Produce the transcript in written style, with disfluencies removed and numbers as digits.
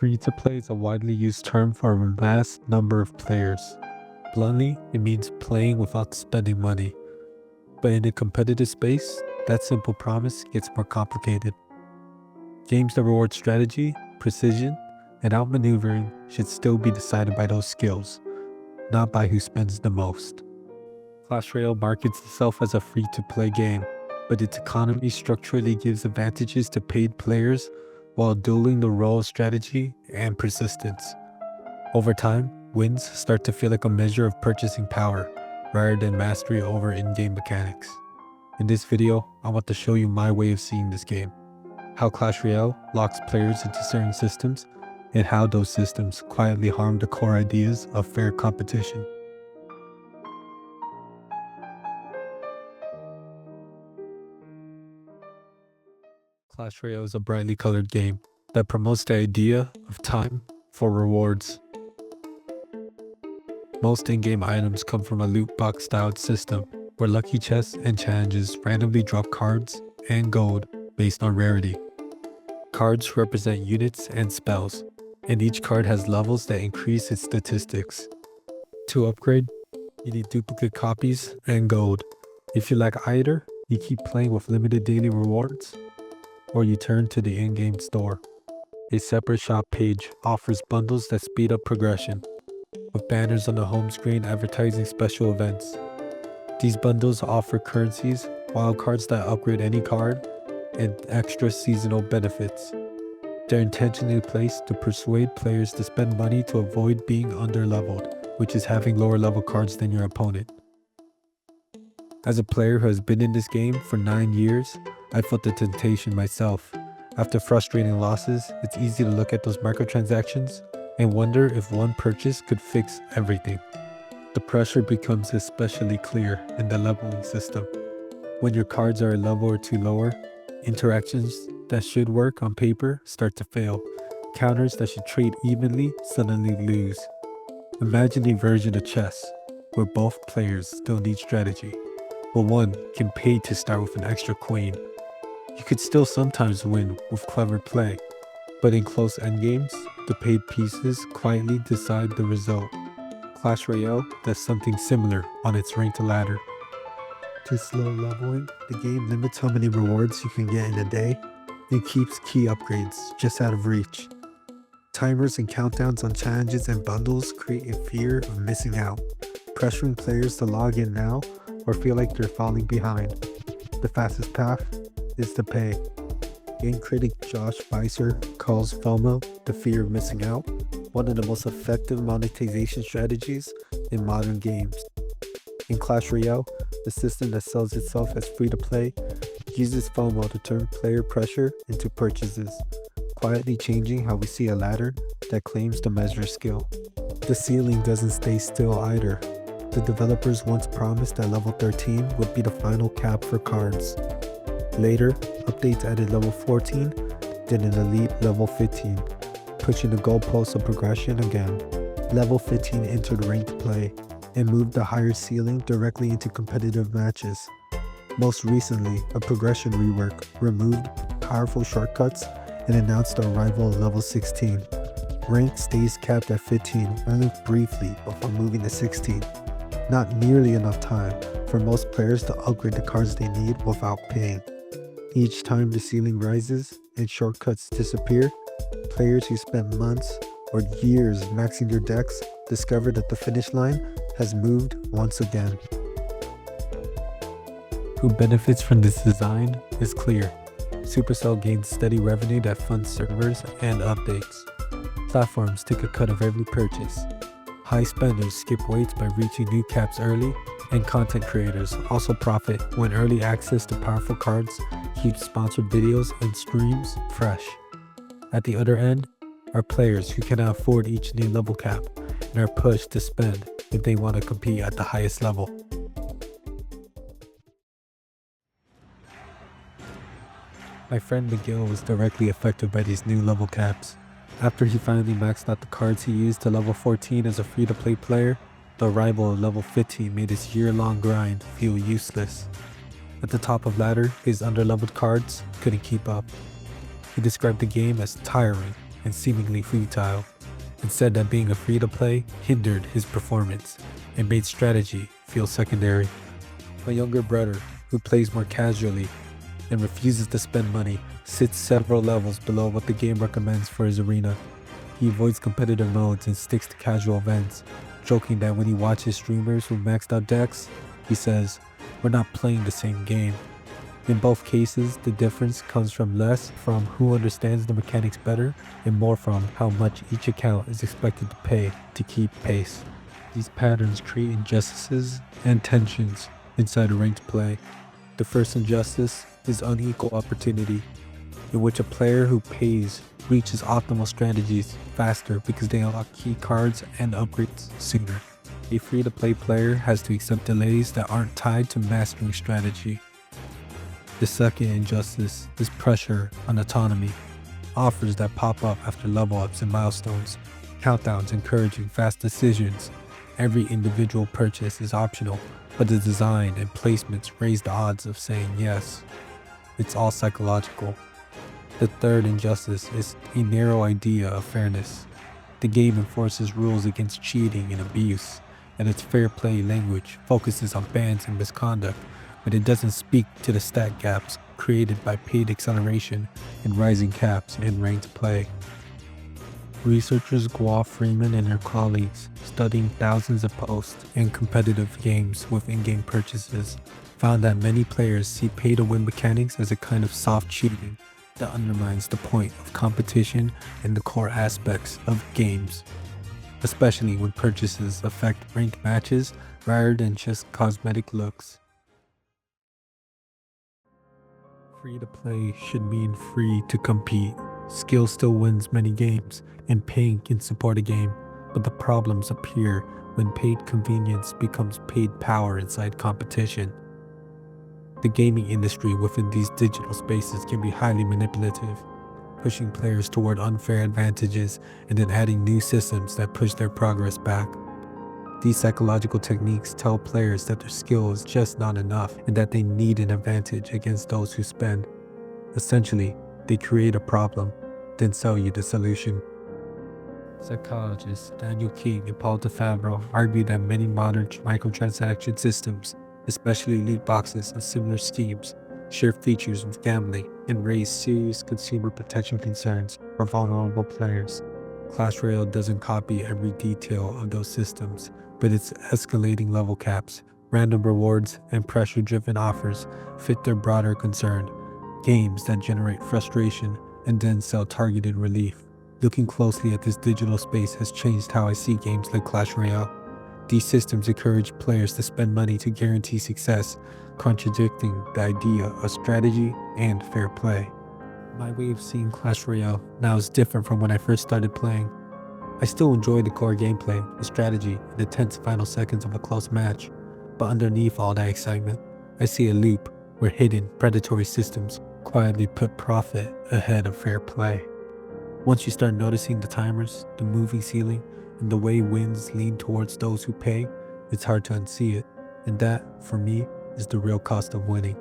Free-to-play is a widely used term for a vast number of players. Bluntly, it means playing without spending money. But in a competitive space, that simple promise gets more complicated. Games that reward strategy, precision, and outmaneuvering should still be decided by those skills, not by who spends the most. Clash Royale markets itself as a free-to-play game, but its economy structurally gives advantages to paid players while dueling the role of strategy and persistence. Over time, wins start to feel like a measure of purchasing power, rather than mastery over in-game mechanics. In this video, I want to show you my way of seeing this game, how Clash Royale locks players into certain systems, and how those systems quietly harm the core ideas of fair competition. Clash Royale is a brightly colored game that promotes the idea of time for rewards. Most in-game items come from a loot box styled system where lucky chests and challenges randomly drop cards and gold based on rarity. Cards represent units and spells, and each card has levels that increase its statistics. To upgrade, you need duplicate copies and gold. If you lack either, you keep playing with limited daily rewards, or you turn to the in-game store. A separate shop page offers bundles that speed up progression, with banners on the home screen advertising special events. These bundles offer currencies, wild cards that upgrade any card, and extra seasonal benefits. They're intentionally placed to persuade players to spend money to avoid being underleveled, which is having lower level cards than your opponent. As a player who has been in this game for 9 years, I felt the temptation myself. After frustrating losses, it's easy to look at those microtransactions and wonder if one purchase could fix everything. The pressure becomes especially clear in the leveling system. When your cards are a level or two lower, interactions that should work on paper start to fail. Counters that should trade evenly suddenly lose. Imagine a version of chess where both players still need strategy, but one can pay to start with an extra queen. You could still sometimes win with clever play, but in close endgames, the paid pieces quietly decide the result. Clash Royale does something similar on its ranked ladder. To slow leveling, the game limits how many rewards you can get in a day and keeps key upgrades just out of reach. Timers and countdowns on challenges and bundles create a fear of missing out, pressuring players to log in now or feel like they're falling behind. The fastest path is to pay. Game critic Josh Weiser calls FOMO, the fear of missing out, one of the most effective monetization strategies in modern games. In Clash Royale, the system that sells itself as free-to-play uses FOMO to turn player pressure into purchases, quietly changing how we see a ladder that claims to measure skill. The ceiling doesn't stay still either. The developers once promised that level 13 would be the final cap for cards. Later, updates added level 14, then an elite level 15, pushing the goalposts of progression again. Level 15 entered ranked play and moved the higher ceiling directly into competitive matches. Most recently, a progression rework removed powerful shortcuts and announced the arrival of level 16. Rank stays capped at 15 only briefly before moving to 16. Not nearly enough time for most players to upgrade the cards they need without paying. Each time the ceiling rises and shortcuts disappear, players who spent months or years maxing their decks discover that the finish line has moved once again. Who benefits from this design is clear. Supercell gains steady revenue that funds servers and updates. Platforms take a cut of every purchase. High spenders skip waits by reaching new caps early, and content creators also profit when early access to powerful cards keeps sponsored videos and streams fresh. At the other end are players who cannot afford each new level cap and are pushed to spend if they want to compete at the highest level. My friend Miguel was directly affected by these new level caps. After he finally maxed out the cards he used to level 14 as a free-to-play player, the arrival of level 15 made his year-long grind feel useless. At the top of ladder, his underleveled cards couldn't keep up. He described the game as tiring and seemingly futile, and said that being a free-to-play hindered his performance and made strategy feel secondary. My younger brother, who plays more casually and refuses to spend money, sits several levels below what the game recommends for his arena. He avoids competitive modes and sticks to casual events, joking that when he watches streamers with maxed out decks, he says, "We're not playing the same game." In both cases, the difference comes from less from who understands the mechanics better and more from how much each account is expected to pay to keep pace. These patterns create injustices and tensions inside a ranked play. The first injustice is unequal opportunity, in which a player who pays reaches optimal strategies faster because they unlock key cards and upgrades sooner. A free-to-play player has to accept delays that aren't tied to mastering strategy. The second injustice is pressure on autonomy. Offers that pop up after level ups and milestones, countdowns encouraging fast decisions. Every individual purchase is optional, but the design and placements raise the odds of saying yes. It's all psychological. The third injustice is a narrow idea of fairness. The game enforces rules against cheating and abuse, and its fair play language focuses on bans and misconduct, but it doesn't speak to the stat gaps created by paid acceleration and rising caps in ranked play. Researchers Guo Freeman and her colleagues, studying thousands of post and competitive games with in-game purchases, found that many players see pay-to-win mechanics as a kind of soft cheating that undermines the point of competition and the core aspects of games, especially when purchases affect ranked matches rather than just cosmetic looks. Free to play should mean free to compete. Skill still wins many games, and paying can support a game, but the problems appear when paid convenience becomes paid power inside competition. The gaming industry within these digital spaces can be highly manipulative, pushing players toward unfair advantages and then adding new systems that push their progress back. These psychological techniques tell players that their skill is just not enough and that they need an advantage against those who spend. Essentially, they create a problem, then sell you the solution. Psychologists Daniel King and Paul DeFabro argue that many modern microtransaction systems, especially loot boxes and similar schemes, share features with gambling and raise serious consumer protection concerns for vulnerable players. Clash Royale doesn't copy every detail of those systems, but its escalating level caps, random rewards, and pressure-driven offers fit their broader concern: games that generate frustration and then sell targeted relief. Looking closely at this digital space has changed how I see games like Clash Royale. These systems encourage players to spend money to guarantee success, contradicting the idea of strategy and fair play. My way of seeing Clash Royale now is different from when I first started playing. I still enjoy the core gameplay, the strategy, and the tense final seconds of a close match, but underneath all that excitement, I see a loop where hidden, predatory systems quietly put profit ahead of fair play. Once you start noticing the timers, the moving ceiling, and the way wins lean towards those who pay, it's hard to unsee it, and that, for me, is the real cost of winning.